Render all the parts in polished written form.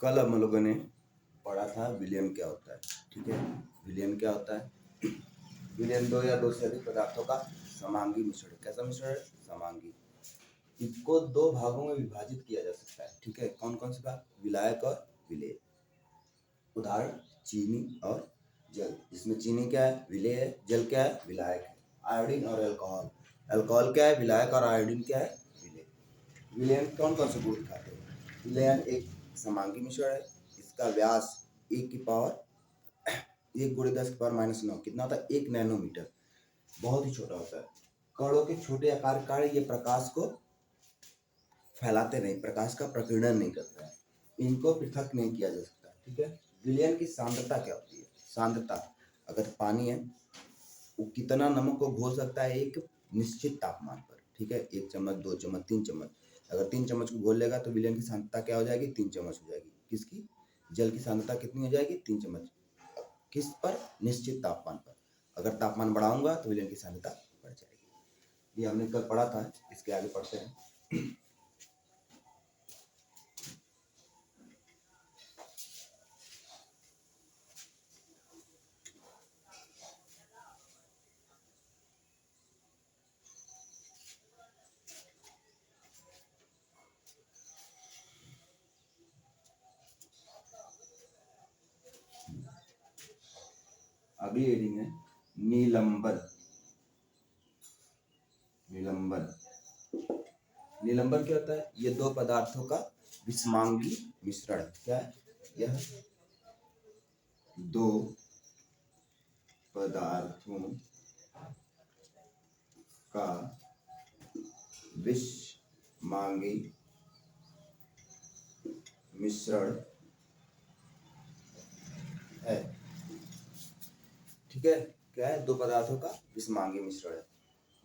कल हम लोगों ने पढ़ा था विलयन क्या होता है। ठीक है, विलयन क्या होता है? विलयन दो या दो से अधिक पदार्थों का समांगी मिश्रण। कैसा मिश्रण है? समांगी। इसको दो भागों में विभाजित किया जा सकता है। ठीक है, कौन कौन से भाग? विलायक और विलेय। उदाहरण चीनी और जल। जिसमें चीनी क्या है? विलेय है। जल क्या है? विलायक है। आयोडीन और अल्कोहल। अल्कोहल क्या है? विलायक और आयोडीन क्या है? विलेय। विलयन कौन कौन से गुण दिखाते हैं? विलयन एक समांगी मिश्रण है। इसका व्यास 1 × 10⁻⁹ कितना होता है? 1 नैनोमीटर। बहुत ही छोटा होता है। कणों के छोटे आकार के कारण ये प्रकाश को फैलाते नहीं, प्रकाश का प्रकीर्णन नहीं करते हैं, इनको पृथक नहीं किया जा सकता। ठीक है, विलयन की सांद्रता क्या होती है? सांद्रता, अगर पानी है वो कितना नमक को घोल सकता है एक निश्चित तापमान पर। ठीक है, 1 चम्मच, 2 चम्मच, 3 चम्मच। अगर 3 चम्मच को घोल लेगा तो विलयन की सांद्रता क्या हो जाएगी? 3 चम्मच हो जाएगी। किसकी? जल की सांद्रता कितनी हो जाएगी? 3 चम्मच। किस पर? निश्चित तापमान पर। अगर तापमान बढ़ाऊंगा तो विलयन की सांद्रता बढ़ जाएगी। ये हमने कल पढ़ा था, इसके आगे पढ़ते हैं। अगली हेडिंग है निलंबन। निलंबन, निलंबन क्या होता है? ये दो पदार्थों का विषमांगी मिश्रण है। क्या है यह? दो पदार्थों का विषमांगी मिश्रण है। ठीक है, क्या है? दो पदार्थों का विषमांगी मिश्रण है।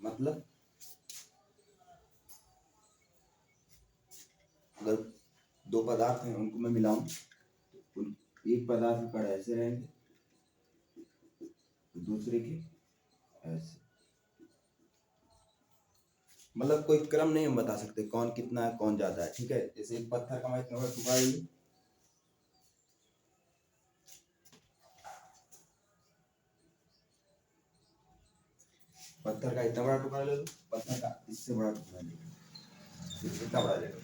मतलब अगर दो पदार्थ हैं उनको मैं मिलाऊं तो एक पदार्थ के कण ऐसे रहेंगे, दूसरे के ऐसे। मतलब कोई क्रम नहीं हम बता सकते कौन कितना है कौन ज्यादा है। ठीक है, जैसे एक पत्थर का मैं इतना बड़ा टुकड़ा ले लूं, पत्थर का इतना बड़ा टुकड़ा ले लूं, पत्थर का इससे बड़ा टुकड़ा ले लूं, इतना बड़ा ले लूं,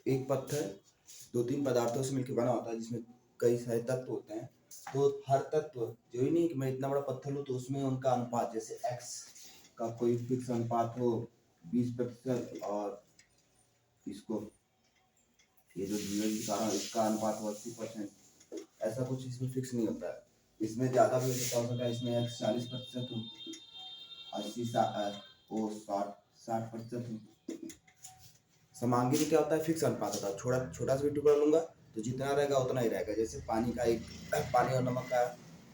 एक पत्थर 2-3 पदार्थों से मिलकर बना होता है जिसमें कई सारे तत्व होते हैं। तो हर तत्व जो ही नहीं कि मैं इतना बड़ा पत्थर लूं तो उसमें उनका अनुपात, जैसे x का कोई फिक्स अनुपात हो 20% और इसको ये जो दिखा रहा है इसका अनुपात हो 80%। ऐसा कुछ इसमें फिक्स नहीं होता है। इसमें ज्यादा भी हो सकता है, इसमें x 40% हो, 60% हो। समांगी में क्या होता है? फिक्स अनुपात होता है। छोटा सा भी टुकड़ा लूंगा तो जितना रहेगा उतना ही रहेगा। जैसे पानी का एक पानी और नमक का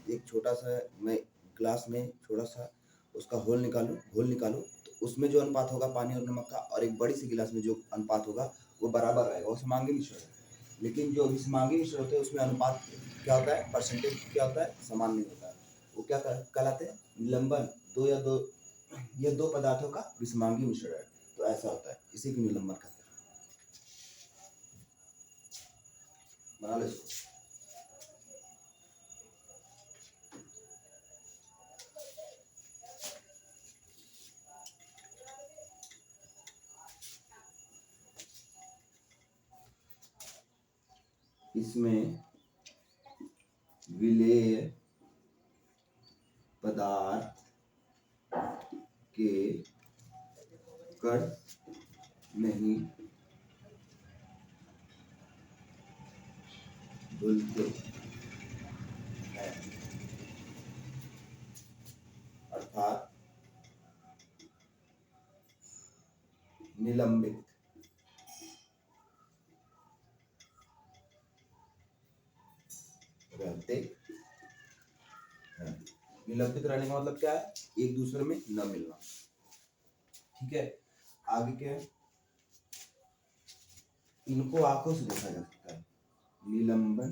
एक छोटा सा मैं ग्लास में छोटा सा उसका घोल निकालूं तो उसमें जो अनुपात होगा पानी और नमक का और एक बड़ी सी गिलास में जो अनुपात होगा वो बराबर रहेगा, वो समांगी मिश्रण है। लेकिन जो विषमांगी मिश्रण होते हैं उसमें अनुपात क्या होता है? परसेंटेज क्या होता है? समान नहीं होता है। वो क्या कहलाते हैं? निलंबन। ये दो पदार्थों का विषमांगी मिश्रण है, तो ऐसा होता है, इसी को निलंबन कहते हैं। बना लो इसको। इसमें विलेय पदार्थ के कण नहीं धुलते हैं, अर्थात निलंबित रहते हैं। निलंबित रहने का मतलब क्या है? एक दूसरे में न मिलना। ठीक है, आगे क्या है? इनको आंखों से देखा जा सकता है। निलंबन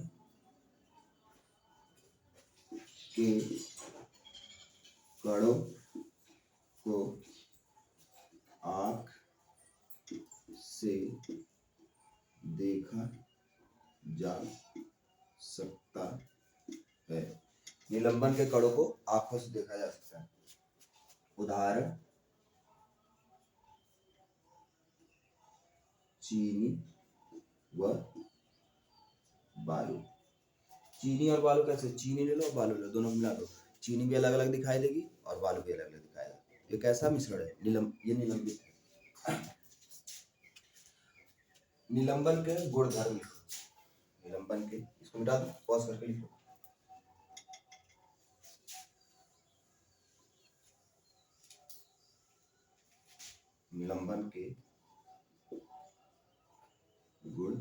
के कणों को आंख से देखा जा सकता है। निलंबन के कणों को आंखों से देखा जा सकता है। उदाहरण चीनी व बालू। चीनी और बालू कैसे? चीनी ले लो, बालू ले लो, दोनों मिला दो, चीनी भी अलग अलग दिखाई देगी और बालू भी अलग अलग दिखाई देगी। ये कैसा मिश्रण है? ये निलंबित है। निलंबन के गुणधर्म लिखो। निलंबन के, इसको मिटा दो, पॉज करके लिखो। निलंबन के गुण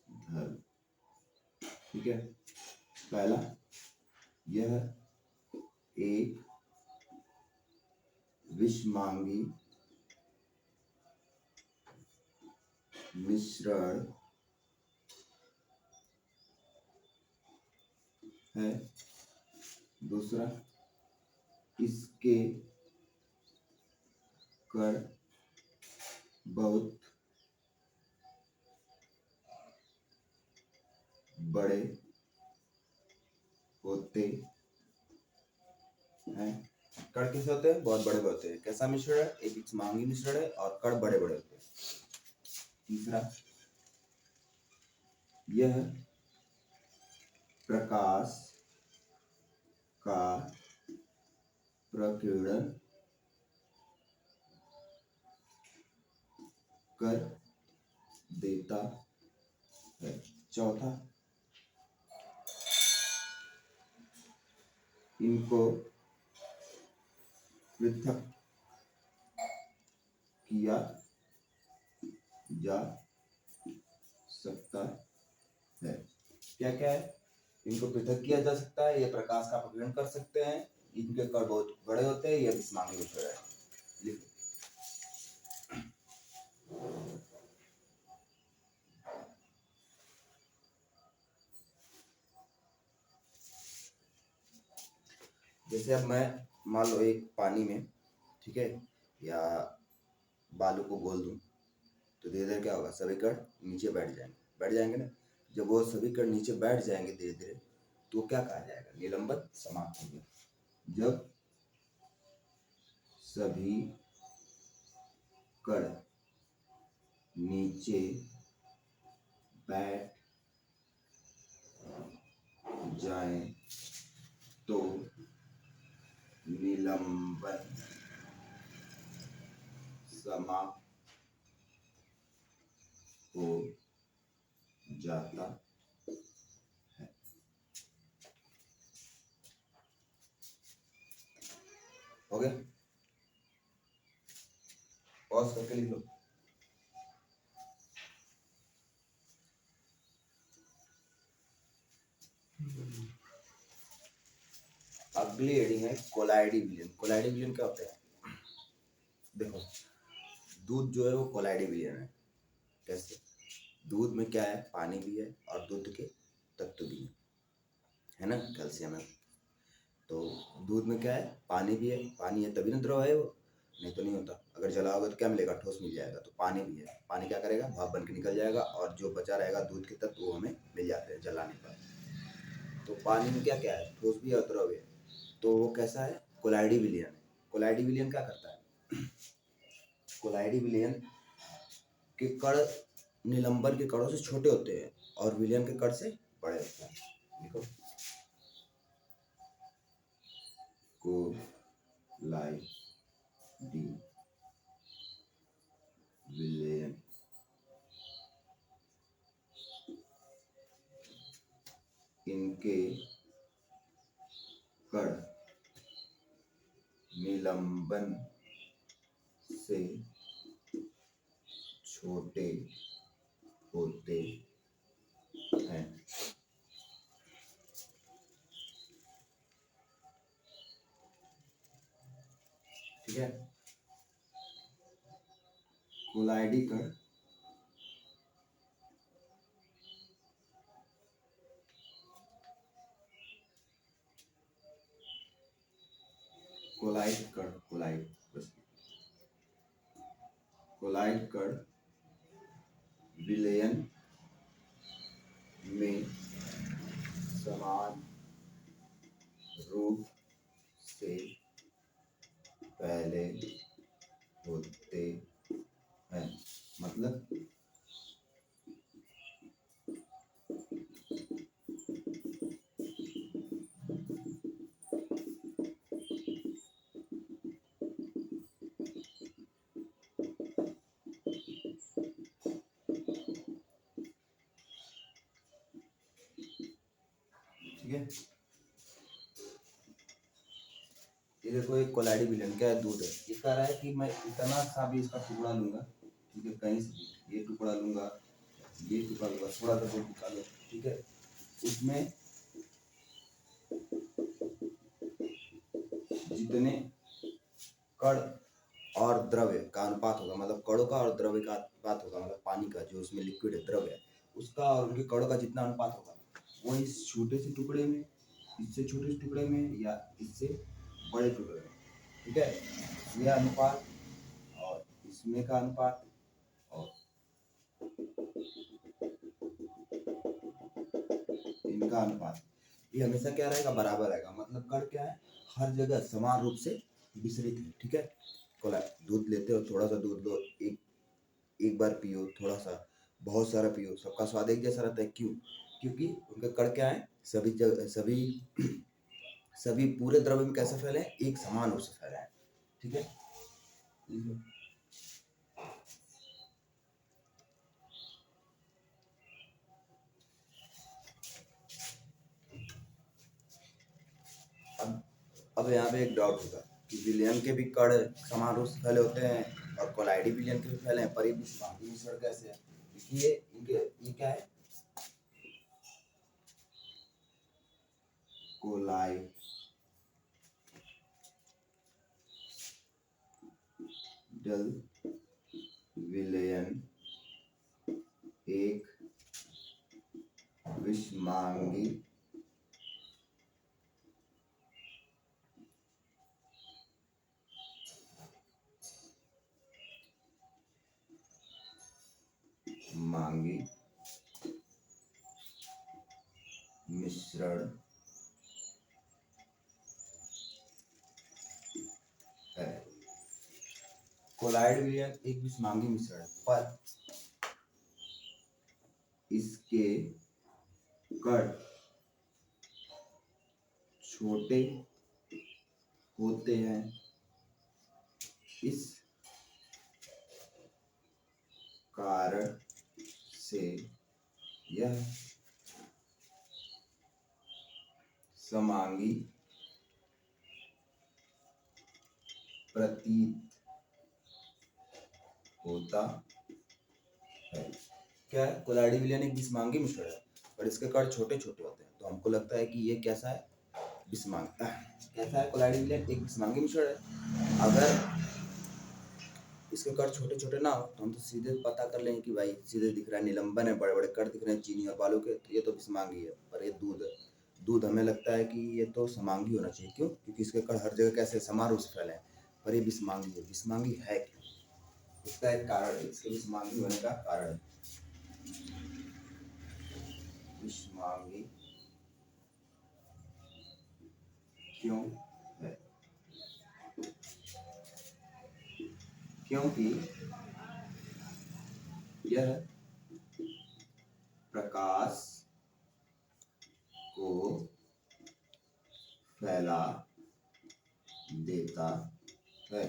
धर्म। ठीक है, पहला, यह एक विषमांगी मिश्रण है। दूसरा, इसके कण बहुत बड़े होते हैं। कण कैसे होते हैं? बहुत बड़े होते हैं। कैसा मिश्रण है? एक विषमांगी मिश्रण है और कण बड़े बड़े होते हैं। तीसरा, यह प्रकाश का प्रकीर्णन कर देता है। चौथा, इनको पृथक किया जा सकता है। क्या क्या है? इनको पृथक किया जा सकता है, ये प्रकाश का प्रकीर्णन कर सकते हैं, इनके कण बहुत बड़े होते हैं, ये विषमांगी मिश्रण है। लिखो। जैसे अब मैं मान लो एक पानी में, ठीक है, या बालू को घोल दूं, तो धीरे धीरे क्या होगा? सभी कण नीचे बैठ जाएंगे ना। जब वो सभी कण नीचे बैठ जाएंगे धीरे धीरे, तो क्या कहा जाएगा? निलंबन समाप्त हो गया। जब सभी कण नीचे बैठ जाएं तो निलंबन समाप्त हो जाता है। हो गया? पॉज करके लिख लो। अगली हेडिंग है कोलाइडी विलयन। कोलाइडी विलयन क्या होता है? देखो, दूध जो है वो कोलाइडी विलयन है। कैसे? दूध में क्या है? पानी भी है और दूध के तत्व भी है ना, कैल्शियम है। तो दूध में क्या है? पानी भी है। पानी है तभी ना द्रव है वो, नहीं तो नहीं होता। अगर जलाओगे तो क्या मिलेगा? ठोस मिल जाएगा। तो पानी भी है, पानी क्या करेगा? भाप बन के निकल जाएगा और जो बचा रहेगा दूध के तत्व वो हमें मिल जाते हैं जलाने पर। तो पानी में क्या क्या है? ठोस भी है और द्रव है। तो वो कैसा है? कोलाइडी विलयन है। कोलाइडी विलयन क्या करता है? कोलाइडी विलयन के कण निलंबन के कणों से छोटे होते हैं और विलयन के कण से बड़े होते हैं। देखो, कोलाइडी विलयन इनके कण निलंबन से छोटे होते हैं। ठीक है। कोलाइडी कण कोलाइड कण विलयन में समान रूप से फैले होते हैं। मतलब ठीक है। ये देखो एक कोलाइडी विलयन क्या है, दूध है। ये कह रहा है कि मैं इतना सा भी इसका टुकड़ा लूंगा, ठीक है, कहीं से भी ये टुकड़ा लूंगा, ये टुकड़ा लूंगा, थोड़ा सा दूध निकालो, ठीक है, उसमें जितने कण और द्रव्य का अनुपात होगा, मतलब कणों का और द्रव्य का अनुपात होगा, मतलब पानी का जो उसमें लिक्विड है, द्रव्य है, उसका और उनके कणों का जितना अनुपात होगा, वो इस छोटे से टुकड़े में, इससे छोटे से टुकड़े में, या इससे बड़े टुकड़े में, ठीक है, यह अनुपात और इसमें का अनुपात और इनका अनुपात, ये हमेशा क्या रहेगा, बराबर रहेगा। मतलब कण क्या है, हर जगह समान रूप से विसरित है, ठीक है। दूध लेते हो, थोड़ा सा दूध लो, एक बार पियो, थोड़ा सा, बहुत सारा पियो, सबका स्वाद एक जैसा रहता है। क्यों? क्योंकि उनके कण क्या है, सभी जगह सभी पूरे द्रव्य में कैसे फैले हैं, एक समान रूप से फैले हैं, ठीक है। अब यहाँ पे एक डाउट होगा कि विलियन के भी कण समान रूप से फैले होते हैं और कोलाइडी विलियन के भी फैले हैं, पर ये विस्मांगी मिश्रण कैसे है? देखिए ये क्या है, कोलाइडल विलयन एक विस्मांगी मिश्रण है। कोलाइड विलयन एक विस्मांगी मिश्रण है, पर इसके कण छोटे होते हैं, इस कारण से यह समांगी प्रतीत होता है। क्या है, कोलाइडी विलयन एक विस्मांगी मिश्रण है, पर इसके कण छोटे छोटे होते हैं, तो हमको लगता है कि ये कैसा है, विस्मांग कैसा है, कोलाइडी विलयन एक विस्मांगी मिश्रण है। अगर इसके कण छोटे छोटे ना हो तो हम तो सीधे पता कर लेंगे कि भाई सीधे दिख रहा है, निलंबन है, बड़े बड़े कण दिख रहे हैं चीनी और बालू के, तो ये तो विस्मांगी है। पर ये दूध है, दूध हमें लगता है कि ये तो समांगी होना चाहिए। क्यों? क्योंकि इसके कण हर जगह कैसे समान रूप से फैले हैं, पर ये विस्मांगी है। विस्मांगी है क्यों? इसका एक कारण है, इसके विस्मांगी होने का कारण है। विस्मांगी क्यों है? क्योंकि यह प्रकाश को फैला देता है।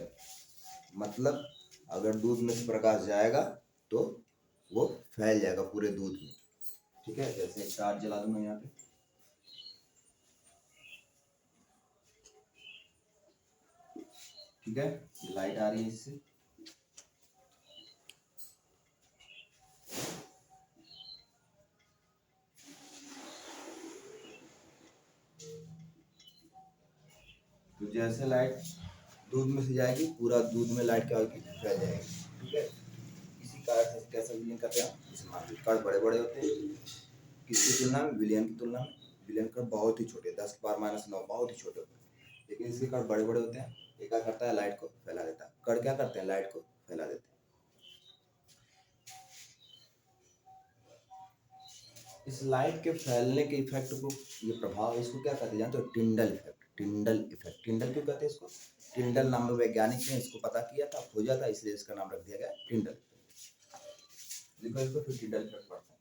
मतलब अगर दूध में से प्रकाश जाएगा तो वो फैल जाएगा पूरे दूध में, ठीक है। जैसे स्टार्ट जला दूंगा यहाँ पे, ठीक है, लाइट आ रही है इससे। तो जैसे लाइट दूध में से जाएगी, पूरा दूध में लाइट क्या होगी, फैल जाएगी। ठीक है, इसी कारण से कैसे विलयन करते हैं, इस मान कण बड़े बड़े होते हैं, किसकी तुलना में, विलयन की तुलना में। विलयन कण बहुत ही छोटे, 10⁻⁻⁹ बहुत ही छोटे होते हैं, लेकिन इसके कण बड़े बड़े होते हैं। ये क्या करता है, लाइट को फैला देता है। कण क्या करते हैं, लाइट को फैला देते हैं। इस लाइट के फैलने के इफेक्ट को, ये प्रभाव, इसको क्या कहते हैं जानते हो, टिंडल इफेक्ट। टिंडल इफेक्ट, टिंडल क्यों कहते हैं इसको, टिंडल नाम के वैज्ञानिक ने इसको पता किया था, खोजा था, इसलिए इसका नाम रख दिया गया टिंडल। लिखो इसको, फिर टिंडल इफेक्ट पढ़ते हैं।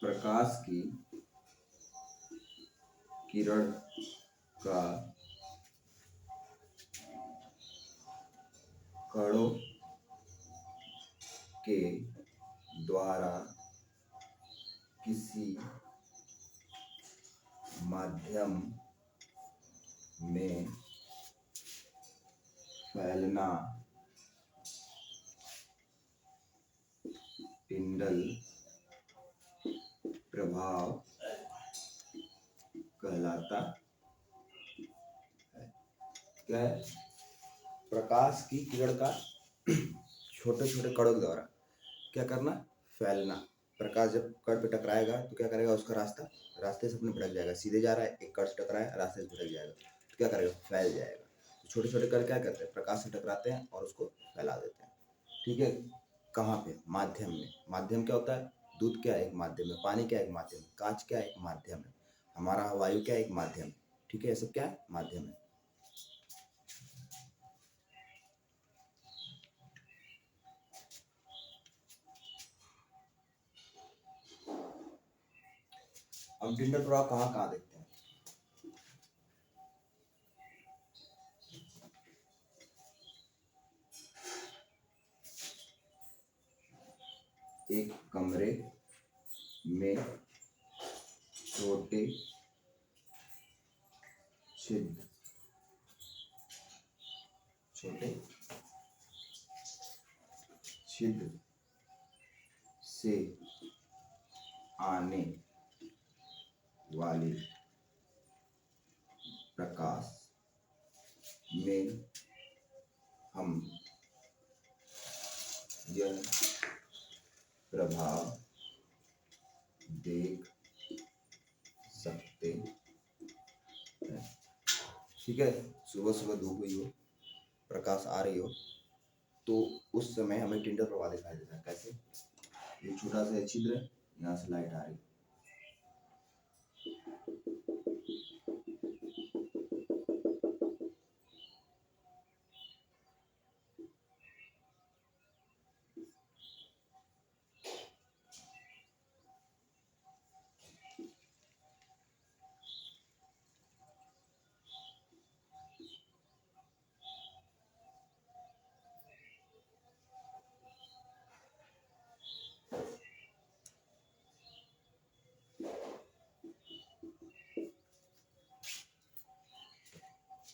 प्रकाश की किरण का कणों के द्वारा किसी माध्यम में फैलना टिंडल प्रभाव कहलाता है। क्या है, प्रकाश की किरण का छोटे छोटे कणों के द्वारा क्या करना, फैलना। प्रकाश जब कण पे टकराएगा तो क्या करेगा, उसका रास्ते से अपने भटक जाएगा। सीधे जा रहा है, एक कण से टकराया, रास्ते से भटक जाएगा, तो क्या करेगा, फैल जाएगा। तो छोटे छोटे कण क्या करते हैं, प्रकाश से टकराते हैं और उसको फैला देते हैं। ठीक है, कहाँ पे, माध्यम में। माध्यम क्या होता है, दूध क्या है, एक माध्यम है। पानी क्या है, एक माध्यम है। कांच क्या है, एक माध्यम है। हमारा वायु क्या है, एक माध्यम है। ठीक है, ये सब क्या है, माध्यम है। हम टिंडल प्रभाव कहाँ कहाँ देखते हैं, एक कमरे में छोटे छिद्र से आने वाले प्रकाश में हम यह प्रभाव देख सकते हैं। ठीक है, सुबह सुबह धूप हुई हो, प्रकाश आ रही हो, तो उस समय हमें टिंडल प्रभाव दिखाई देता है। कैसे, ये छोटा सा छिद्र है, यहाँ से लाइट आ रही है,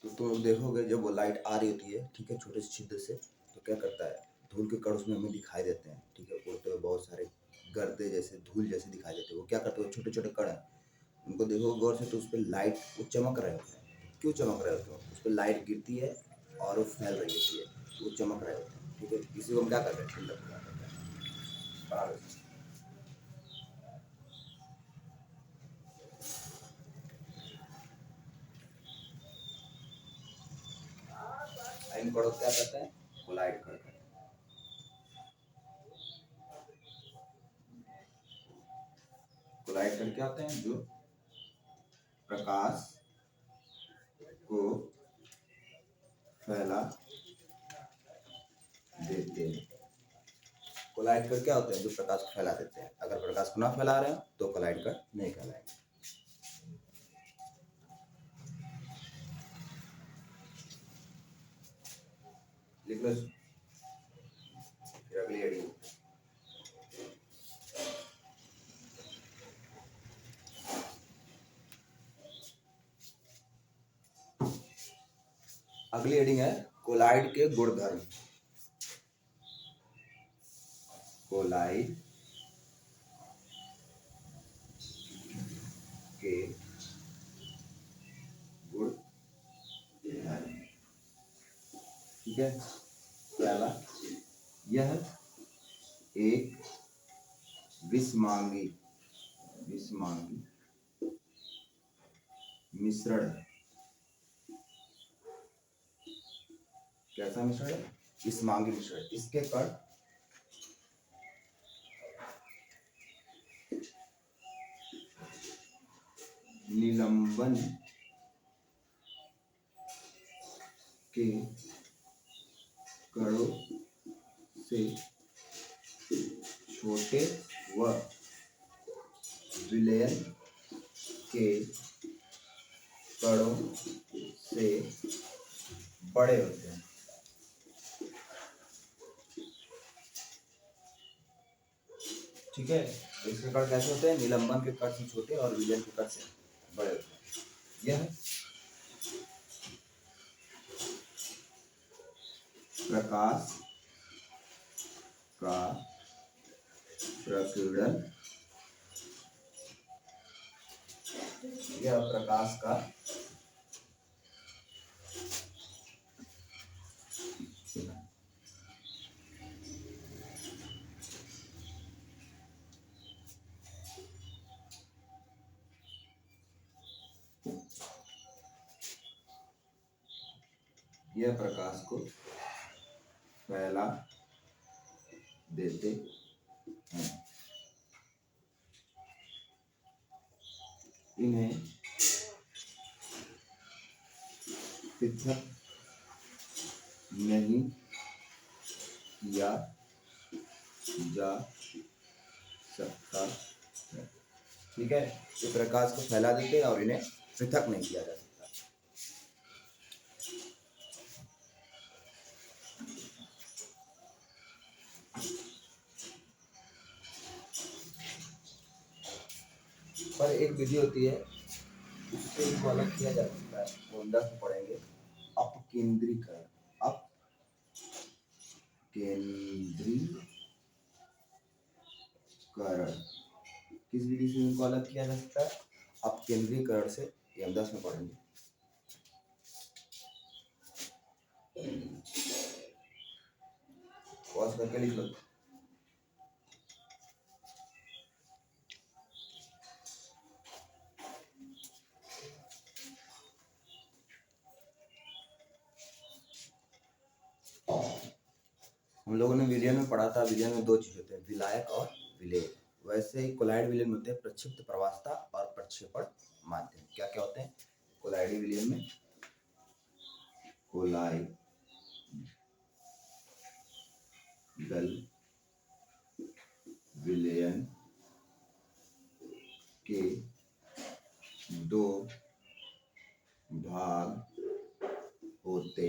तो तुम देखोगे जब वो लाइट आ रही होती है, ठीक है, छोटे से छिद्र से, तो क्या करता है, धूल के कण उसमें हमें दिखाई देते हैं। ठीक है, उड़ते हुए बहुत सारे गर्दे जैसे, धूल जैसे दिखाई देते हैं। वो क्या करते हैं, छोटे छोटे कण हैं, उनको देखो गौर से, तो उस पर लाइट, वो चमक रहे होते हैं। क्यों चमक रहे होते हैं, उस पर लाइट गिरती है और वो फैल रही होती है, वो चमक रहे होते हैं। ठीक है, इसी को हम क्या करते हैं, टिंडल प्रभाव कहते हैं। बराबर। इन कणों को क्या कहते हैं, वो लाइट कण कहते हैं। कोलाइडर क्या होते हैं? जो प्रकाश को फैला देते हैं। कोलाइडर क्या होते हैं? जो प्रकाश को फैला देते हैं। अगर प्रकाश को ना फैला रहे हो तो कोलाइडर नहीं कहलाएंगे। लिख लो। फिर अगली हेडिंग। अगली हेडिंग है कोलाइड के गुणधर्म। कोलाइड के गुणधर्म। ठीक है। पहला, यह एक विषमांगी मिश्रण है। कैसा मिश्रण है? विषमांगी मिश्रण। इसके कण निलंबन के कणों से छोटे व विलयन के कणों से बड़े होते हैं। ठीक है। इसके कण कैसे होते हैं? निलंबन के कण से छोटे और विलयन के कण से बड़े होते हैं। यह प्रकाश का प्रकीर्णन यह प्रकाश को फैला देते हैं। इन्हें पृथक नहीं किया जा सकता है। ठीक है। ये प्रकाश को फैला देते हैं और इन्हें पृथक नहीं किया जा सकता। पर एक विधि होती है, उससे इनको अलग किया जा सकता है। वो 10 में पढ़ेंगे। अपकेंद्रीकरण। अपकेंद्रीकरण किस विधि से इनको अलग किया जा सकता है? अपकेंद्रीकरण से। ये हम 10 में पढ़ेंगे। पॉज करके लिख लो। हम लोगों ने विलयन में पढ़ा था। विलयन में 2 चीज होते हैं, विलायक और विलेय। वैसे ही कोलाइड विलयन में होते हैं प्रक्षिप्त प्रवास्यता और प्रक्षेपण माध्यम। क्या क्या होते हैं कोलाइडी विलयन में? कोलाइडल विलयन के 2 भाग होते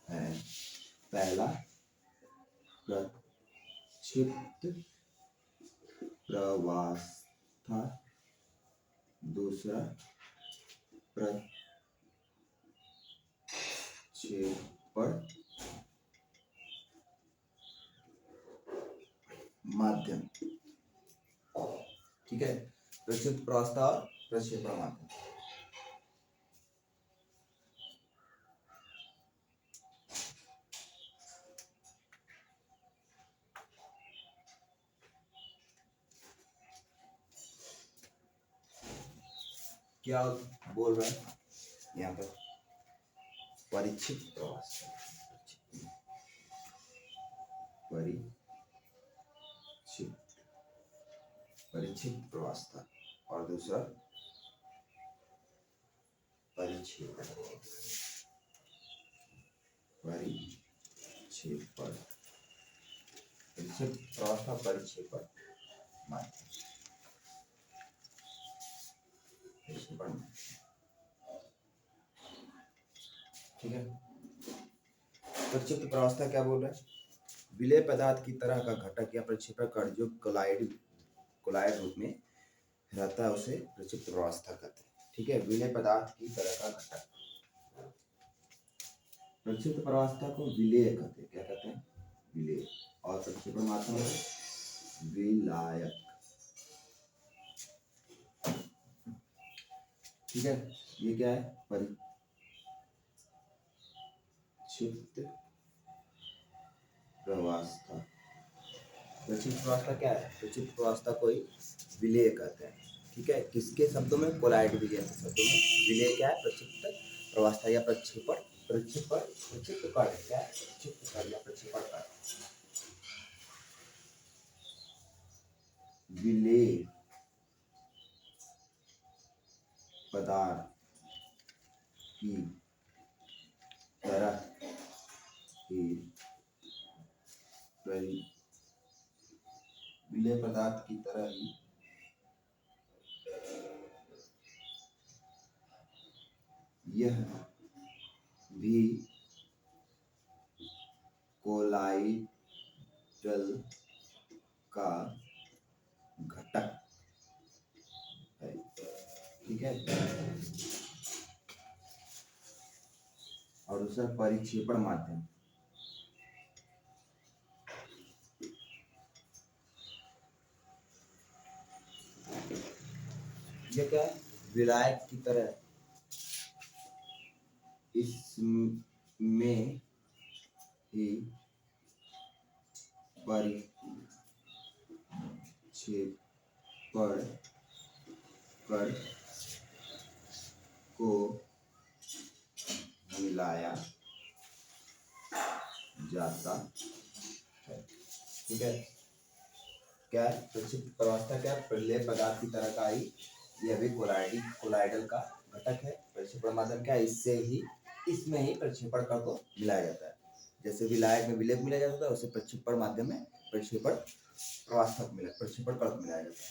हैं। पहला प्रक्षिप्त प्रवास्यता, दूसरा प्रक्षेपण माध्यम। ठीक है। प्रक्षिप्त प्रवास्यता और प्रक्षेपण माध्यम। क्या बोल रहा है यहाँ पर? परिचित प्रवास्यता। परिचित प्रवास्यता। और दूसरा परिक्षेपण। परिक्षेपण, परिक्षेप प्रवास्था, परिक्षेपण माध्यम, परिक्षेपण। ठीक है। प्रक्षिप्त प्रवास्था क्या बोल रहा है? विलेय पदार्थ की तरह का घटक या प्रक्षेपण कण जो कोलाइड रूप में रहता है उसे प्रक्षिप्त प्रवास्था कहते हैं। ठीक है, विलेय पदार्थ की तरह का घटक। प्रक्षिप्त प्रवास्था को विलेय कहते हैं। क्या कहते हैं? विलेय। और प्रक्षेपण माध्यम विलायक। ठीक है, ये क्या है? परिक्षिप्त प्रवास्था। प्रक्षिप्त प्रवास्था क्या है? प्रक्षिप्त प्रवास्था को विलेय कहते हैं। ठीक है, किसके शब्दों में? कोलाइड विलेय के शब्दों में। विलेय क्या है? प्रक्षिप्त प्रवास्था या प्रक्षेपण, प्रक्षिप्त कण क्या है? प्रक्षिप्त कण या प्रक्षेपण कण। विलेय पदार्थ की तरह ही विलेय पदार्थ की तरह ही यह भी कोलाइडल का घटक है। ठीक है। और दूसरा परिक्षेपण माध्यम। ये क्या है? विलायक की तरह इसमें ही परिक्षेपण कण को मिलाया जाता है। ठीक है। क्या है? प्रक्षिप्त प्रवास्था क्या है? विलेय पदार्थ की तरह का ही यह भी कोलाइडल का घटक है। प्रक्षेपण माध्यम क्या है? इसमें ही प्रक्षेपण कण को मिलाया जाता है। जैसे विलायक में विलेय मिलाया जाता है, उसे प्रक्षेपण माध्यम में प्रक्षेपण प्रवास्था को मिलाया, प्रक्षेपण कण को मिलाया जाता है।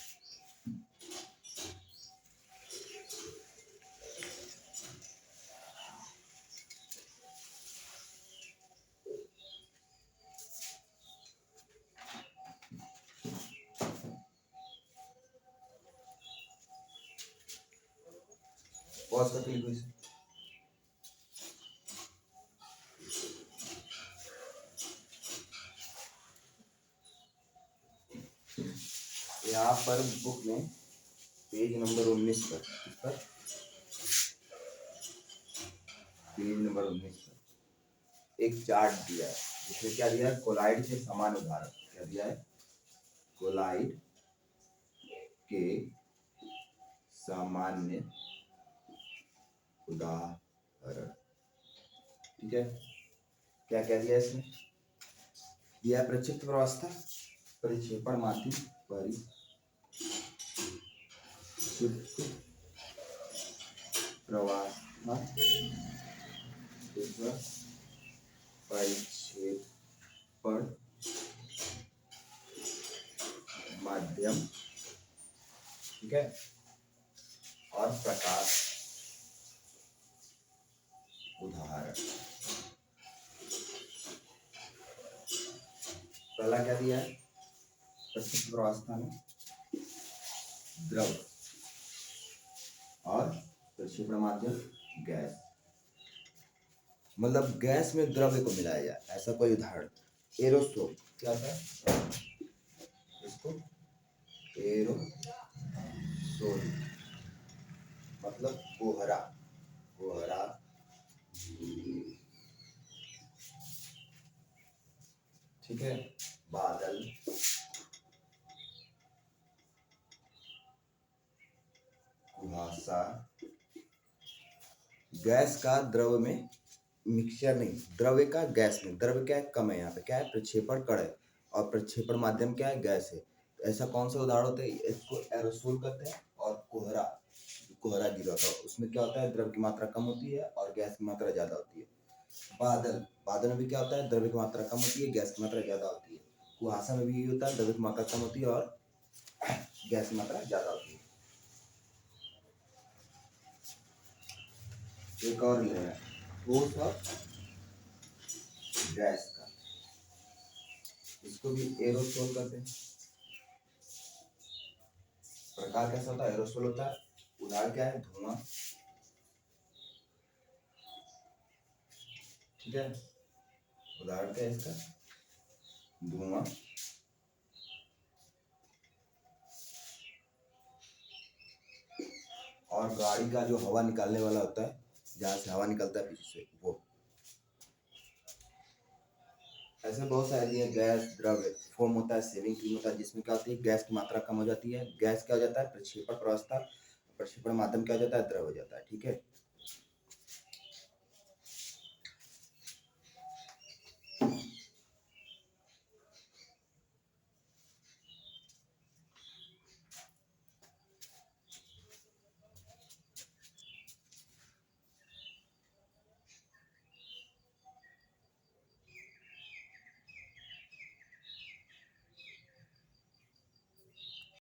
पॉज करके लिखो इसे। यहाँ पर बुक में पेज नंबर 19 पर, पेज नंबर 19 पर एक चार्ट दिया है जिसमें क्या दिया है? कोलाइड के समान उदाहरण। क्या दिया है? कोलाइड के सामान्य उदाहरण। ठीक है। क्या क्या दिया इसमें? दिया प्रक्षिप्त प्रवास्था, परिक्षेपण माध्यम, परिक्षिप्त प्रवास्था, परिक्षेपण माध्यम। ठीक है। और प्रकाश उदाहरण। पहला क्या दिया है? प्रक्षिप्त प्रवास्था में द्रव और प्रक्षेपण माध्यम गैस। मतलब गैस में द्रव्य को मिलाया जाए, ऐसा कोई उदाहरण। एरोसोल क्या था? इसको एरोसोल मतलब कोहरा, कोहरा। ठीक है। बादल, कुहासा। गैस का द्रव में मिक्सचर नहीं, द्रव्य का गैस में। द्रव्य क्या है? कम है। यहाँ पे क्या है? प्रक्षेपण कण है और प्रक्षेपण माध्यम क्या है? गैस है। ऐसा कौन सा उदाहरण होता है? इसको एरोसोल कहते हैं और कोहरा, कोहरा गिरा होता है उसमें क्या होता है, द्रव की मात्रा कम होती है और गैस की मात्रा ज्यादा होती है। बादल, बादल में भी क्या होता है, द्रव्य की मात्रा कम होती है, गैस की मात्रा ज्यादा होती है। कुहासा में भी यही होता है, द्रव्य की मात्रा कम होती है और गैस की मात्रा ज्यादा होती है। एक और ले रहे हैं ठोस और गैस का, इसको भी एरोसोल कहते हैं। प्रकार कैसा होता है, एरोसोल होता है। उदाहरण क्या है, धुआं, ठीक है, उदाहरण क्या है इसका, धुआं, और गाड़ी का जो हवा निकालने वाला होता है, जहाँ से हवा निकलता है पीछे से, वो। ऐसे बहुत सारे दिए, गैस, द्रव्य, फोम होता है, सेविंग क्रीम होता है, जिसमें क्या होती है, गैस की मात्रा कम हो जाती है। गैस क्या हो जाता है, प्रक्षेपण प्रवस्था, प्रक्षेपण माध्यम क्या हो जाता है, द्रव हो जाता है, ठीक है।